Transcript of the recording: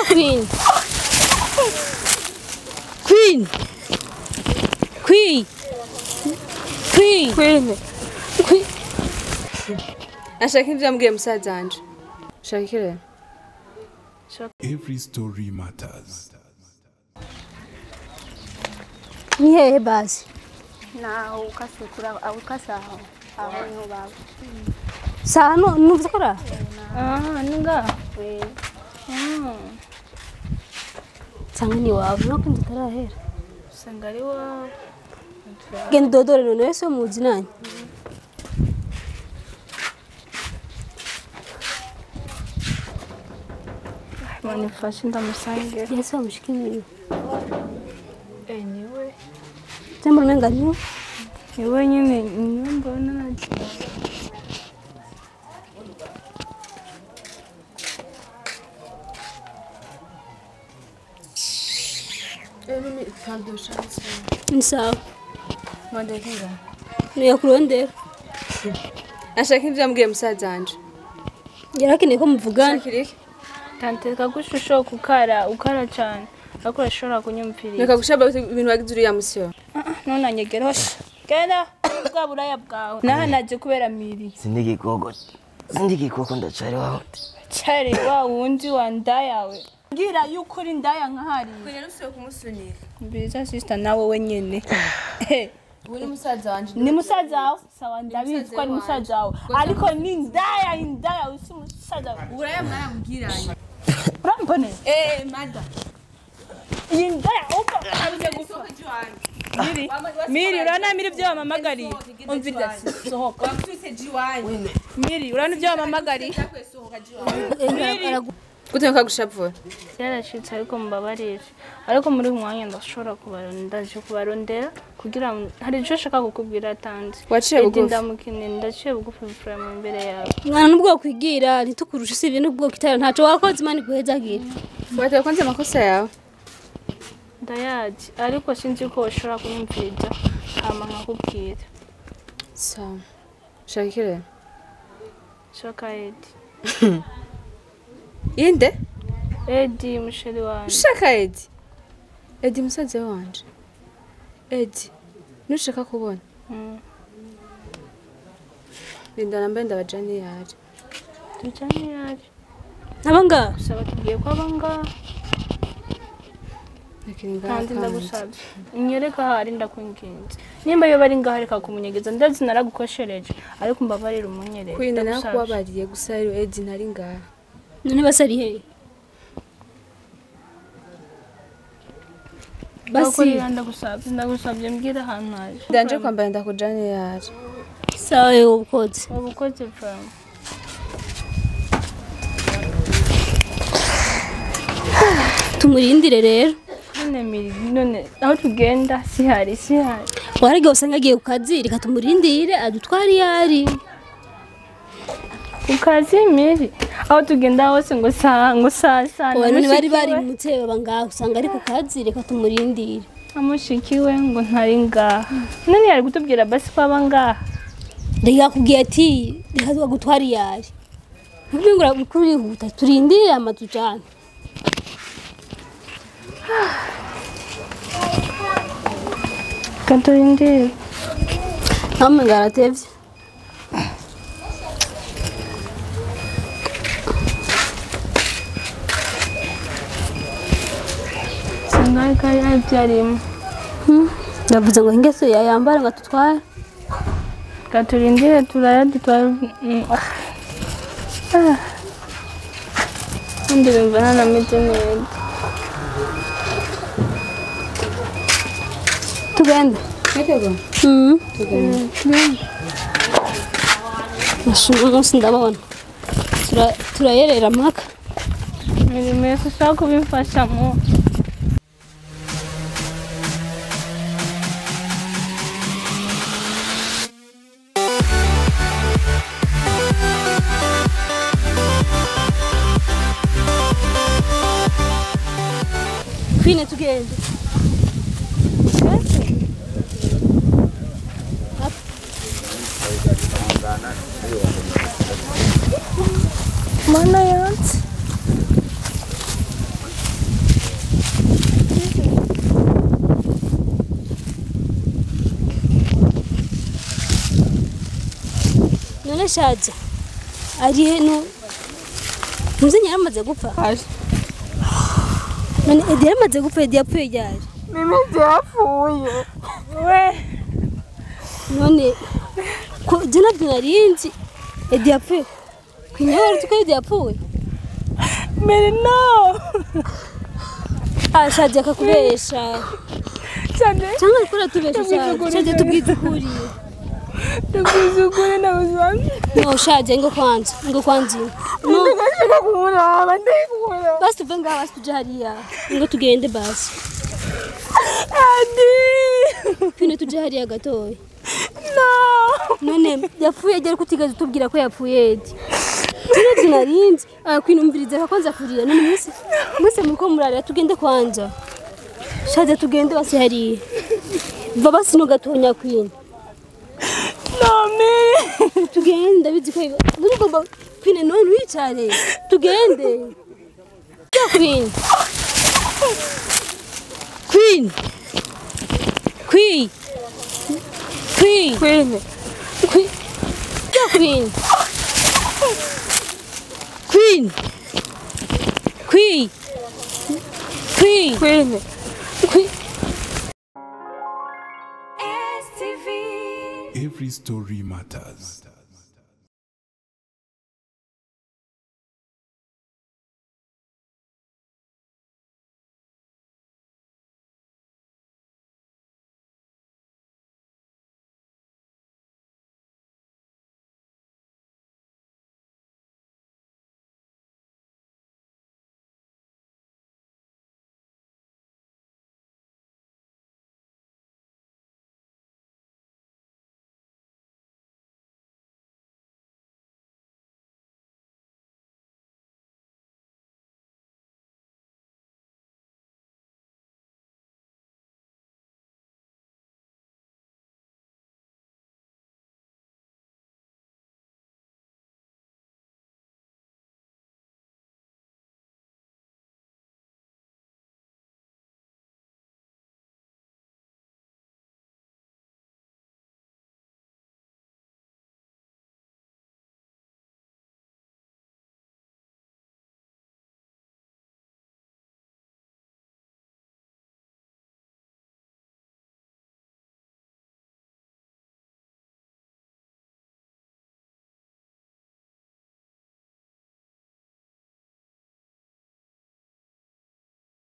Queen. Queen. Queen. Queen. Queen. Queen. Ashaka ibyo ambwiye musaza wanje. Shaka ikire. Every story matters. Ni hehe basi? Na ukasekura ukasa aho niho baba. Saha nuvuze ko ra? Ninga. Sanga ni wawe no kundi tarahera. Sanga ari wawe. Genda dodore none wese muzi nanye. Manifashe ndamusange. Yesu amushikini. Anyway. Tembo menga niyo. Niwe nyine mbona naje. Mimi pardon chance. Ni sawa. Mwende kinga. Ni yakurondera. Ashaka ibyo ambwiye musaza wanje. Yarakene ko muvugana. Shakirike. Tante kagushusho ukara cyane. Akora shora kunyumvira. Reka gushaba ibintu wagize uriya musyo. None anyegerosha. Genda bwa buraya bwawe. Naha naje kubera miri. Sindikikoko ndacari wawe. Cari wa wundi wa ndayawe. Ngira yuko uri ndaya nkahari. Rero usiye kumusunika. Mbiza sister nawe wenyene. Uri musaza wanje. Ni musaza wawe. Sawa ndabizi ko ari musaza wawe. Ariko ni ndaya usi musaza. Uraya mwarambwiranye. Urambone? Mada. Indaya uko abize gufa. Miri urana miri byo wamamagari. Umvira sohoka. Wamfise jiwanye. Miri urana byo wamamagari. Gute nkagushavura? Yarashitse ariko mbabarire. Ariko muri mwanya ndashobora kubarondera kugira hari ico shaka kukubwira tanze. Waciye bugufi. Ndamukine ndaciye bugufi from imbere yawe. Mwana nubwo kwigira ntitukurusha si ibintu bwo kitara ntaco wakoze imani guhezagira. Wate kwanze amakosa yawe. Ndayazi ariko sinzi ko ushobora kunyumvira hama nkakubwira. Sawa. Shakire. Shaka Edi. Inde? Edi musheri wanje. Shaka Edi. Edi musaze wanje. Edi. Nushaka kubona. Inda nambe ndabajani yaje. Tujani yaje. Abanga Saba tugiye kwabanga. Kandi ndagusabye. Nyereka hari ndakwinginze. Nimba yo bari ngaho reka kumunyegeza ndazi naragukoshereje ariko mbabarira umunyerere. Kwinda nakubabariye gusa rero Edi ntari ngaho. none basari he? Basi ndagusabye mbwira ahantu haje. Ndanje kwambara ndakujane yaje. Sawa yo ubukoze. Ubukoze from. Tumurindire rero. None aho tugenda sihari. Warige usanga agiye kukazi reka tumurindire adutwari yari. Ukazi miri. Aho tugenda hose ngo saa. None bari mutse banga usanga ari kukazi reka tumurindire. Amushikiwe ngo ntari ngaha. None yari gutubwira basi ko abangaha. Reka kubwiye ati reka gutwari yari. Ubwingura kuri huta turindire amatujana. Katurindire. Hamwe ngaratevye. Sangai kaya byarimo. Ndavuze ngo ingese yayambara ngo tutware. Katurindire turayadutwara. Ndumva na mitene. Tugende. Metego. Tugende. Nashimuse ndabona. Turayerera maka. Mirimo yose ushaka kubimfashamo. Kwine tugende. Mana yanjye. none shaza ari heno muzenye yaramaze gupfa none Edi yaramaze gupfa Edi yapfuye ryari mimi yapfuye we none ko jana binarinzi Edi yapfuye kwinyara tuko Edi yapfuye Mary no shaje akakubesha cyane cyangwa kora tubesha shaje tubwizukuri tubwizukuri nabuzana no shaje ngo kwanza no ndashaka kumuraba ndikura basi tuve ngaha basi tuje hariya ngo tugende basi Adi kwine tuje hariya gatoya no none yapfuye agera kutigaza tubwira ko yapfuye Edi Tino narinzi kwinumviriza ko nza kurira none mwese muko murara tugende kwanza shaje tugende basi hariya baba sino gatonya kwine nome tugende bizi ko ngomba kwine none wicare tugende ya kwine Queen ya Queen Every story matters.